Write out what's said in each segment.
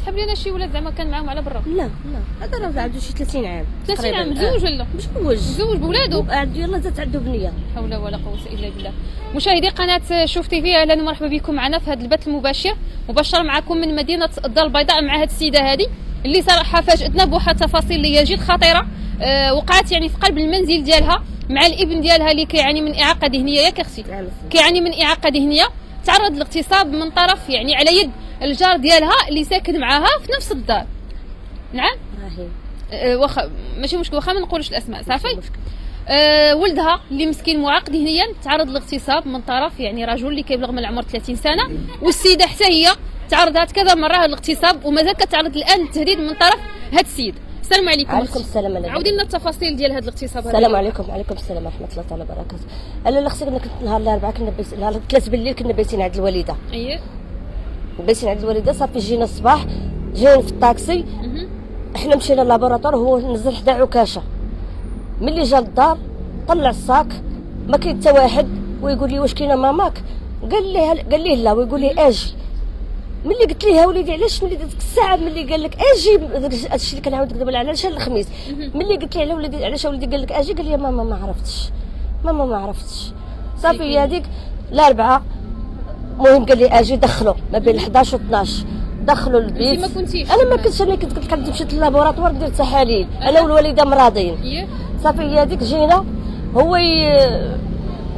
سحب لينا شي ولاد زعما كان معاهم على برا؟ لا هذا راه عنده شي 30 عام 30 عام. متزوج ولا مزوج بولادو؟ يلاه زاد عنده بنيه. لا حول ولا قوه الا بالله. مشاهدي قناه شوف تي في، اهلا ومرحبا بكم معنا في هذا البث المباشر مباشر معكم من مدينه الدار البيضاء مع هذه السيده هذه اللي صراحه فاجاتنا بواحد التفاصيل اللي هي جد خطيره. وقعت يعني في قلب المنزل ديالها مع الابن ديالها اللي كيعاني من اعاقه ذهنيه. ياك اختي؟ كيعاني من اعاقه ذهنيه، تعرض للاغتصاب من طرف يعني على يد الجار ديالها اللي ساكن معاها في نفس الدار. نعم واخا ماشي مشكل، واخا ما نقولوش الاسماء صافي. ولدها اللي مسكين معاق ذهنيا تعرض للاغتصاب من طرف يعني رجل اللي كيبلغ من العمر 30 سنه، والسيده حتى هي تعرضت كذا مره هذا الاغتصاب ومازال كتعرض الان التهديد من طرف هذا السيد. السلام عليكم. وعليكم السلام. عاودي لنا التفاصيل ديال هذا الاغتصاب. السلام عليكم. وعليكم السلام ورحمه الله تعالى وبركاته. انا الاختي كنت نهار الاربعاء كنا نهار الثلاث بالليل كنا بايتين عند الوالده. اييه بايتين عند الوالده صافي جينا الصباح جايين في الطاكسي. احنا مشينا للابوراتور هو نزل حدا عكاشه. ملي جا للدار طلع الصاك ما كاين حتى واحد ويقول لي واش كاينه ماماك؟ قال ليه لا ويقول لي اجي. ملي قلت ليه وليدي علاش ملي ديك الساعه ملي قال لك اجي هادشي اللي كنعاود نكذب على علاش الخميس ملي قلت ليه على وليدي علاش وليدي قال لك اجي قال لي ماما ما عرفتش صافي هي هذيك الاربعاء. المهم قال لي اجي دخلوا ما بين 11 و 12 دخلوا البيت. ما كنتيش؟ انا ما كنتش، انا كنت كنت مشيت للابوراتوار ندير تحاليل انا والوالده مرضين. صافي هي هذيك جينا هو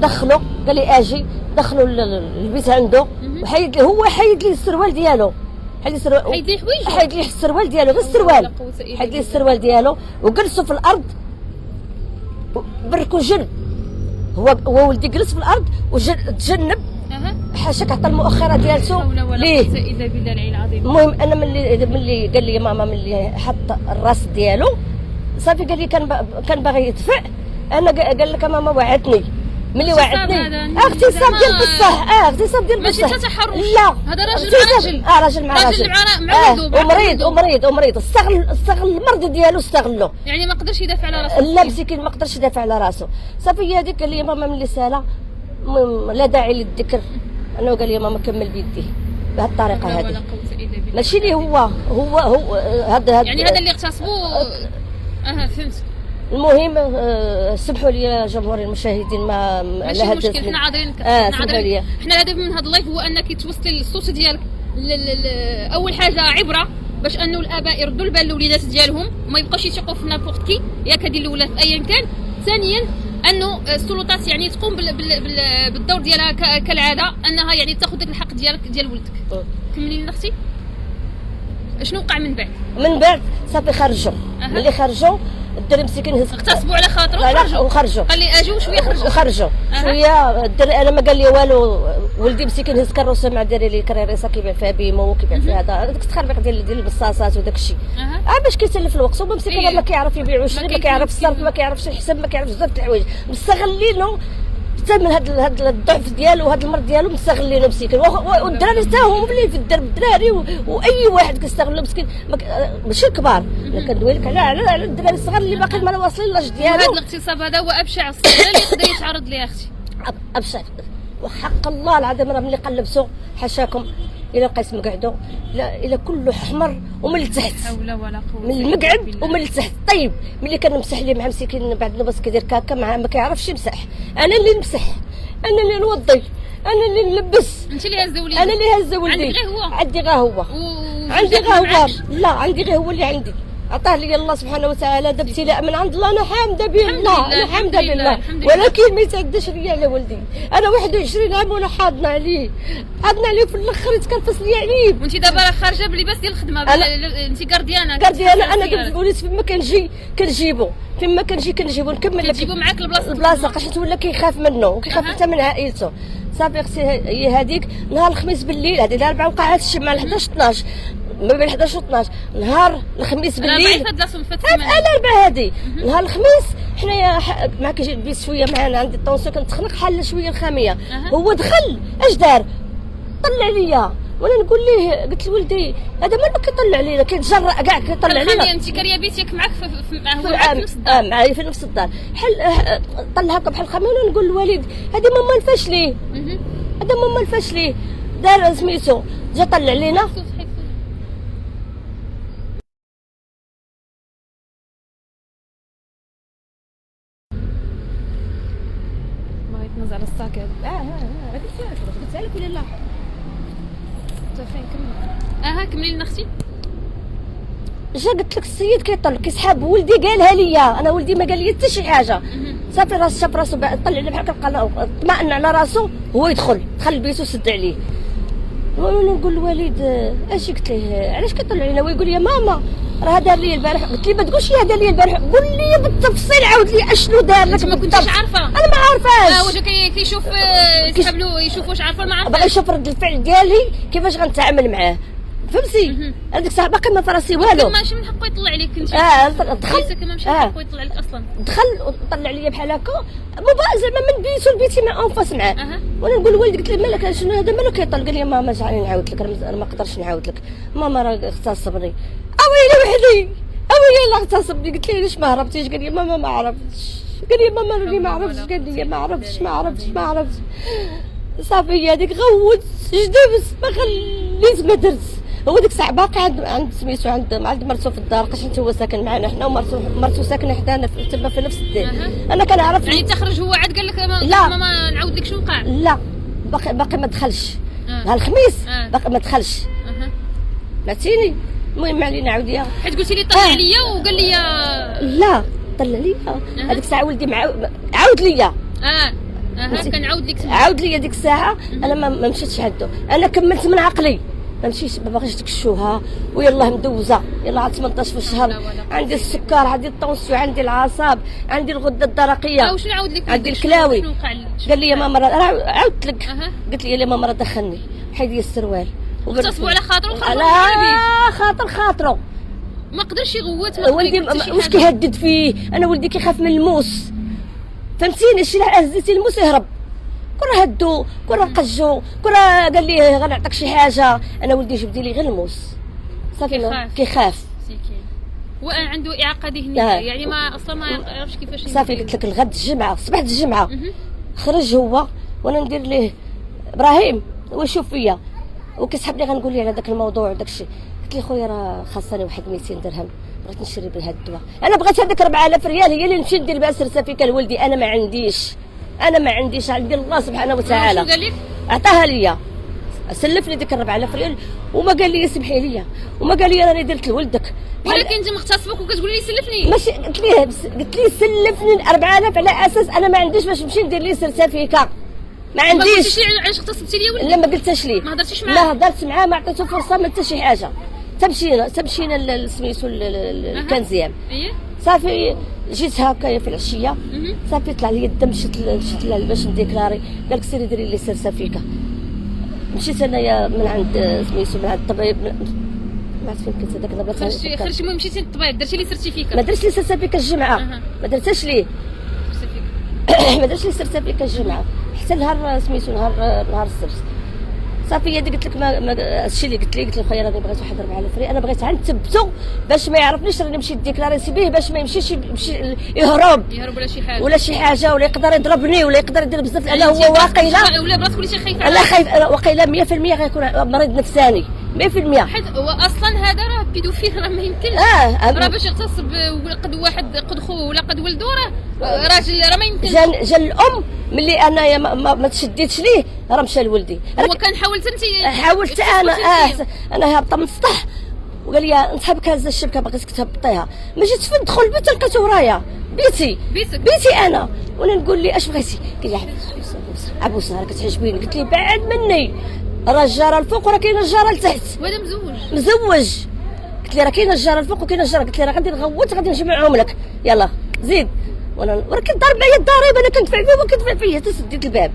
دخلوا قال لي اجي دخلوا البيت عنده وحيد لي هو حيد لي السروال ديالو حيد لي حوايجو حيد لي السروال ديالو غير السروال حيد لي السروال ديالو وجلسوا في الارض بركوا جن. هو ولدي جلس في الارض وتجنب حاشاك عطى المؤخره ديالته ليه. الا بالله العلي العظيم. المهم انا ملي قال لي ماما ملي حط الراس ديالو صافي قال لي كان باغي يدفع. انا قال لك ماما وعدتني ملي وعدتني اغتصاب ديال بصح اغتصاب ديال بصح ماشي تتحرش. لا هذا راجل راجل مع راجل ومريض استغل المرض ديالو استغلو يعني ما قدرش يدافع على راسه. لا مسكين ما قدرش يدافع على راسه. صافي هي هذيك قال لي ماما ملي سالا لا داعي للذكر. انا قال لي ماما كمل بيدي بهذه الطريقه هذه ماشي اللي هو هذا يعني هذا اللي اغتصبوه. فهمت. المهم سمحوا لي يا جمهور المشاهدين ما ماشي مشكل حنا عاضرين. حنا الهدف من هذا اللايف هو انك توصلي الصوت ديالك اول حاجه عبره باش انه الاباء يردوا البال للوليدات ديالهم وما يبقاوش يثقوا في نابورت كي ياك هذه الاولاد في ايا كان. ثانيا انه السلطات يعني تقوم بالدور ديالها كالعاده انها يعني تاخذ داك الحق ديال ولدك. كملي لنا اختي شنو وقع من بعد صافي خرجوا. ملي خرجوا الدري مسكين هز اغتصبوا على خاطره وخرجوا. قال لي اجي وشويه خرجوا شويه الدري انا ما قال لي والو. ولدي مسكين هز كروسه مع الدري اللي كريريسه كيبيع فيها بيمو وكيبيع فيها هذا ديك التخربيق ديال البصاصات وداك الشيء. باش كيسلف الوقت. هما مسكين ما كيعرف يبيع ويشري ما كيعرف الصرف ما كيعرفش الحساب ما كيعرفش بزاف د الحوايج مستغلينه حتى من هذا الضعف ديالو وهذا المرض ديالو مستغلينه مسكين. والدراري حتى هما اللي في الدرب الدراري واي واحد كيستغلو مسكين ماشي الكبار. انا كندوي لك على الدراري الصغار اللي باقي ما واصلين لاج ديالو. هذا الاغتصاب هذا هو ابشع الصغير اللي يقدر يتعرض ليه اختي. ابشع وحق الله العظيم راه ملي قلبسوا حاشاكم الى لقيت مقعدو الى كله احمر ومن التحت حول ولا قوه من المقعد ومن التحت. طيب ملي كنمسح ليه مع مسكين بعد نبص كيدير كاكا ما كيعرفش يمسح. انا اللي نمسح انا اللي نوضي انا اللي نلبس. انت اللي هزه وليدي؟ انا اللي هزه وليدي. عندي غير هو لا عندي غير هو اللي عندي عطاه لي الله سبحانه وتعالى. هذا ابتلاء من عند الله. انا حامده بالله انا حامده بالله ولكن ما يتعداش ليا على ولدي. انا 21 عام وانا حاضنه عليه في الاخر يتكرفس لي عليه. وانت دابا راه خارجه بلباس ديال الخدمه. انت كارديانه انا دابا وليت فيما كنجي كنجيبو فيما كنجيبو نكمل كتجيبو معاك البلاصه حيت ولا كيخاف منه وكيخاف حتى من عائلته. صافي اختي هي هذيك نهار الخميس بالليل هذه الاربعه وقعت شي مع 11 12 ما بين 11 و 12 نهار الخميس بالليل. الاربعه هذه نهار الخميس حنايا مع كيجي البيس شويه معنا عندي الطونسيون كنتخنق حل شويه الخاميه. هو دخل اش دار طلع ليا وانا نقول ليه قلت لولدي هذا ما كيطلع لينا كيتجرأ كاع كيطلع لينا. انت كاريه بيتك معك هو معك في نفس الدار. معايا في نفس الدار طلع هكا بحال الخاميه وانا نقول للوالد هذه ماما الفاشلي هذا ماما الفاشلي دار سميتو جا طلع لينا الصاك هذا. قلت لك ولا لا؟ فين كمل. كملي لنا اختي. جا قلت لك السيد كيطل كيسحاب ولدي قالها ليا، انا ولدي ما قال لي حتى شي حاجه. صافي راس شاف راسو طلع لي بحال كنلقى اطمئن على راسو، هو دخل البيت وسد عليه. وانا نقول للوالد اش قلت ليه علاش كيطلع علينا؟ ويقول لي ماما راه دار لي البارح. قلت لي ما تقولش لي دار لي البارح، قول لي بالتفصيل، عاود لي اشنو دار لك. ما كنتيش عارفه؟ انا ما عارفاش. واش كيشوف يسحب له يشوف واش عارفه ما عارفه، باغي يشوف رد الفعل ديالي كيفاش غنتعامل معاه، فهمتي؟ هذيك الساعه باقي ما فراسي والو. ماشي من حقه يطلع عليك انت. دخل كما ماشي من حقه يطلع عليك اصلا. دخل وطلع عليا بحال هكا زعما من بيتو لبيتي ما انفاس معاه. وانا نقول لوالدي قلت له مالك شنو هذا مالو كيطل؟ قال لي ماما جعلني نعاود لك، انا ما نقدرش نعاود لك ماما راه اغتصبني. اويلي وحدي اويلي لا اغتصبني. قلت له علاش ما هربتيش؟ قال لي ماما ما عرفتش. قال لي ماما راني ما عرفتش. قال لي ما عرفتش. صافي هذيك غوت جدبت ما خليت ما درت. هو ديك الساعه باقي عند سميتو عند مرتو في الدار، حيت هو ساكن معنا حنا، ومرتو ساكنه حدانا تما في نفس الدار. انا كنعرف يعني تخرج هو عاد قال لك ماما نعاود لك شنو وقع؟ لا باقي ما دخلش. نهار الخميس باقي ما دخلش. فهمتيني؟ المهم علينا عاود ليا حيت قلتي لي طلع عليا وقال لي لا طلع ليا. هذيك الساعه ولدي عاود ليا. عاود ليا ديك الساعه. انا ما مشيتش عنده، انا كملت من عقلي، ما مشيتش ما باغيش ديك الشوهه. ويلاه مدوزه، يلاه عاد 18 في الشهر، عندي السكر، عندي الطونسيون، عندي العصاب، عندي الغده الدرقيه، وشنو نعاود لك؟ عندي الكلاوي. قال لي يا ماما عاودت لك. قلت لي يا ماما راه دخلني حيد لي السروال وغتصبوا على خاطرو. لا خاطرو ما قدرش يغوت. ولدي واش كيهدد فيه؟ انا ولدي كيخاف من الموس، فهمتيني؟ شي هزيتي الموس يهرب. كره هدو كره قجو كره قال لي غنعطيك شي حاجه. انا ولدي جبد لي غير الموس صافي كيخاف. وعنده اعاقه ذهنيه يعني ما اصلا ما يعرفش كيفاش. صافي قلت لك الغد الجمعه صباح الجمعه خرج هو وانا ندير ليه ابراهيم هو يشوف فيا وكيسحبني غنقول لي على داك الموضوع وداك الشيء. قلت لي خويا راه خاصني واحد 200 درهم بغيت نشري بها الدواء. انا بغيت هذيك 4000 ريال هي اللي نمشي ندير بها سرسافيكا لولدي. انا ما عنديش عندي الله سبحانه وتعالى. شنو قال لك؟ عطاها ليا، سلفني ديك 4000 ريال وما قال لي سمحي لي وما قال لي راني درت لولدك. ولكن انت مغتصبك وكتقول لي سلفني. ماشي قلت لي سلفني 4000 على اساس انا ما عنديش باش نمشي ندير لي سرسافيكا. ما عنديش. ما قلتيش لي علاش اغتصبتي لي ولدي؟ لا ما قلتش ليه. ما هضرتيش معاه؟ لا هضرت معاه ما عطيته فرصه ما حتى شي حاجه. تمشينا سميتو الكنزيام. صافي جيت هكايا في العشيه صافي طلع لي الدم. مشيت لها باش نديكلاري، قال لك سيري ديري لي سرسافيكا. مشيت انايا من عند سميتو من عند الطبيب ما عرفت فين كنت هذاك دابا. خرجتي المهم مشيتي للطبيب درتي لي سيرتيفيكا؟ ما درتش لي سرسافيكا الجمعه. ما درتهاش ليه. ما درتش لي سرسافيكا الجمعه حتى نهار سميتو نهار السبت. صافي هذيك قلت لك ما هادشي اللي قلت له خويا راني بغيت واحد 4000 ريال. انا بغيت نثبتو باش ما يعرفنيش راني نمشي ديكلاريسي به باش ما يمشيش يهرب ولا شي حاجه ولا يقدر يضربني ولا يقدر يدير بزاف. انا هو واقيلا ولا براسك وليتي خايفه. انا خايف واقيلا 100% غيكون مريض نفساني 100%. حيت هو اصلا هذا راه بيدوفيل راه ما يمكنش. راه باش يغتصب قد واحد قد خوه ولا قد ولدو راه راجل راه ما يمكنش. جا الام ملي انايا ما تشديتش ليه راه مشى لولدي. هو كان حاولت انت؟ حاولت انا هابطه من السطح وقال لي نسحبك هازه الشبكه باغيك تهبطيها. ما جيت في ندخل البيت لقيته ورايا بيتي انا. وانا نقول لي اش بغيتي؟ قال لي عبوسه راه كتعجبيني. قلت لي بعد مني راه الجاره الفوق وراه كاينه الجاره لتحت. وهذا مزوج. قلت لي راه كاينه الجاره الفوق وكاينه الجاره. قلت لي راه غادي نغوت غادي نجمعهم لك يلا زيد. وانا وراه كيضرب معايا الضريب انا كندفع فيه وهو كيدفع فيا حتى سديت الباب.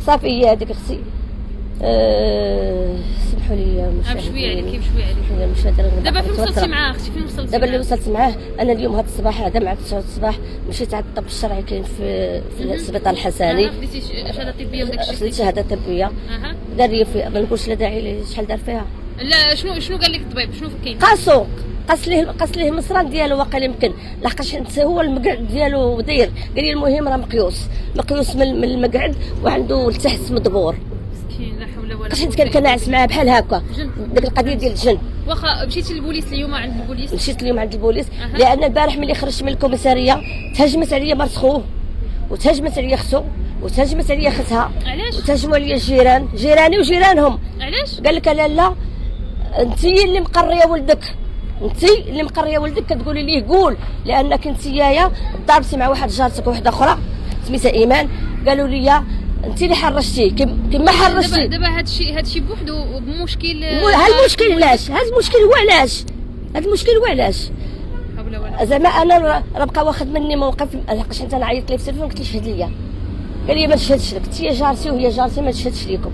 صافي هي هذيك اختي سمحوا لي بشويه عليك بشويه عليك. دابا فين وصلتي معاه اختي؟ فين وصلتي؟ دابا اللي وصلت معاه انا اليوم هذا الصباح هذا مع 9 الصباح مشيت عند الطب الشرعي كاين في السبيطار الحسني. خديتي شهاده طبيه وداك الشيء؟ خديت شهاده طبيه. دار لي ما نقولش لا داعي شحال دار فيها. لا شنو قال لك الطبيب؟ شنو كاين؟ قاس ليه المصران ديالو واقيلا يمكن لحقاش هو المقعد ديالو داير. قال لي المهم راه مقيوس من المقعد وعنده لتحت مدبور. مسكين لا حول ولا قوه. حيت كان ناعس معاه بحال هكا ديك القضيه ديال الجن. واخا مشيتي للبوليس اليوم عند البوليس؟ مشيت اليوم عند البوليس لان البارح ملي خرجت من الكوميساريه تهجمت عليا مرت خوه وتهجمت عليا اختو وتهجمت عليا اختها. علاش؟ وتهجموا عليا الجيران، جيراني وجيرانهم. علاش؟ قال لك لا انتي اللي مقريه ولدك، انتي اللي مقريه ولدك كتقولي ليه قول، لانك انتيايا ضربتي مع واحد جارتك وواحده اخرى سميتها ايمان. قالوا لي انت اللي حرشتي كما حرشتي. دابا هادشي بوحدو بمشكل. هاد المشكل علاش؟ هاد المشكل هو علاش؟ هاد المشكل هو علاش؟ حول ولا زعما انا راه بقى واخد مني موقف، لحقاش انت انا عيطت ليه في التليفون قلت له شهد ليا. قال لي ما تشهدش لك، انت جارتي وهي جارتي ما تشهدش ليكم.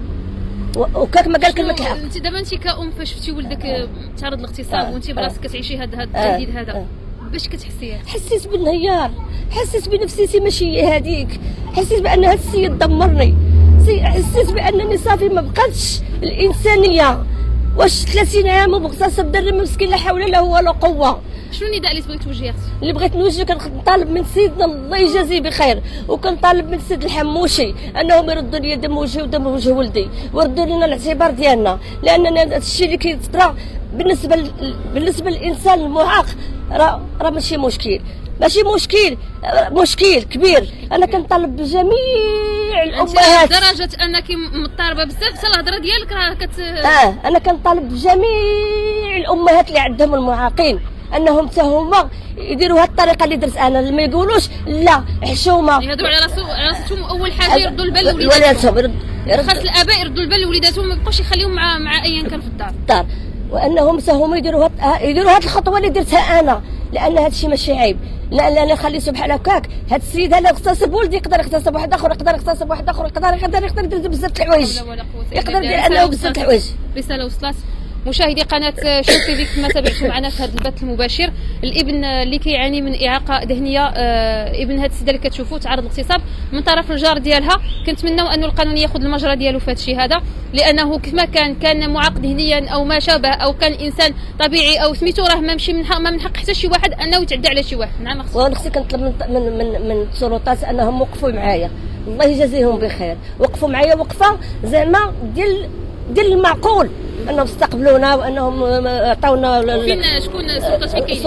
وكاك ما قال كلمه الحق. انت دابا انت كأم فاش شفتي ولدك تعرض للاغتصاب وانت براسك كتعيشي هاد التهديد هذا، باش كتحسي؟ حسيت بالانهيار، حسيت بنفسيتي ماشي هذيك، حسيت بان هذا السيد دمرني، حسيت بانني صافي ما بقاتش الانسانيه. واش 30 عام ومغتصب دري مسكين لا حول له ولا قوه. شنو النداء اللي بغيت توجهي اختي؟ اللي بغيت نوجه كنطالب من سيدنا الله يجازيه بخير، وكنطالب من سيد الحموشي انهم يردوا لي دم وجهي ودم وجه ولدي، ويردوا لنا الاعتبار ديالنا، لاننا هذا الشيء اللي كيطرا بالنسبه للانسان المعاق راه ماشي مشكل، ماشي مشكل، مشكل كبير. انا كنطالب بجميع الامهات لدرجه انك مضطربه بزاف حتى الهضره ديالك راه انا كنطالب بجميع الامهات اللي عندهم المعاقين انهم حتى هما يديروا هذه الطريقه اللي درت انا، ما يقولوش لا حشومه، يهضروا على راسهم اول حاجه يردوا البال لوليداتهم. خاص الاباء يردوا البال لوليداتهم، ما يبقوش يخليهم مع ايا كان في الدار، وانهم حتى هما يديروا هذه الخطوه اللي درتها انا، لان هذا الشيء ماشي عيب. لا انا خلي سبحان هكاك هذا السيد هذا اغتصب ولدي، يقدر يغتصب واحد اخر، يقدر يغتصب واحد اخر، يقدر يدير بزاف د الحوايج، يقدر يدير انه بزاف د الحوايج. رساله وصلت. مشاهدي قناه شوف تي في كما تابعتوا معنا في هذا البث المباشر، الابن اللي كيعاني من اعاقه ذهنيه، ابن هذه السيده اللي كتشوفوا تعرض للاغتصاب من طرف الجار ديالها. كنتمناو انه القانون ياخذ المجرى ديالو في هذا الشيء هذا، لانه كما كان معاق ذهنيا او ما شابه، او كان انسان طبيعي او سميتو، راه ما من حق حتى شي واحد انه يتعدى على شي واحد. نعم اختي. وانا خصني كنطلب من السلطات انهم وقفوا معايا، الله يجازيهم بخير، وقفوا معايا وقفه زعما ديال المعقول، انهم استقبلونا وانهم عطاونا. فين شكون السلطات فين كاين؟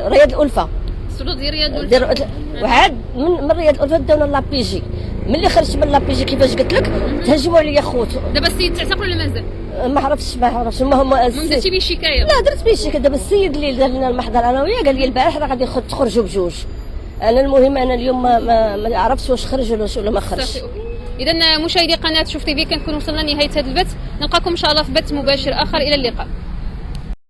رياض الألفة، السلطات ديال رياض الألفة. وعاد من رياض الألفة داونا لابيجي. ملي خرجت من لابيجي كيفاش قلت لك تهجموا عليا خوت. دابا السيد تعتقل ولا مازال؟ ما عرفتش المهم درتي بيه شكايه؟ لا درت بيه شكايه. دابا السيد اللي دار لنا المحضر انا وياه قال لي البارح راه غادي تخرجوا بجوج. انا المهم انا اليوم ما عرفتش واش خرج ولا ما خرجش. اذا مشاهدي قناه شوف تي في كنكون وصلنا لنهايه هذا البث، نلقاكم ان شاء الله في بث مباشر اخر، الى اللقاء.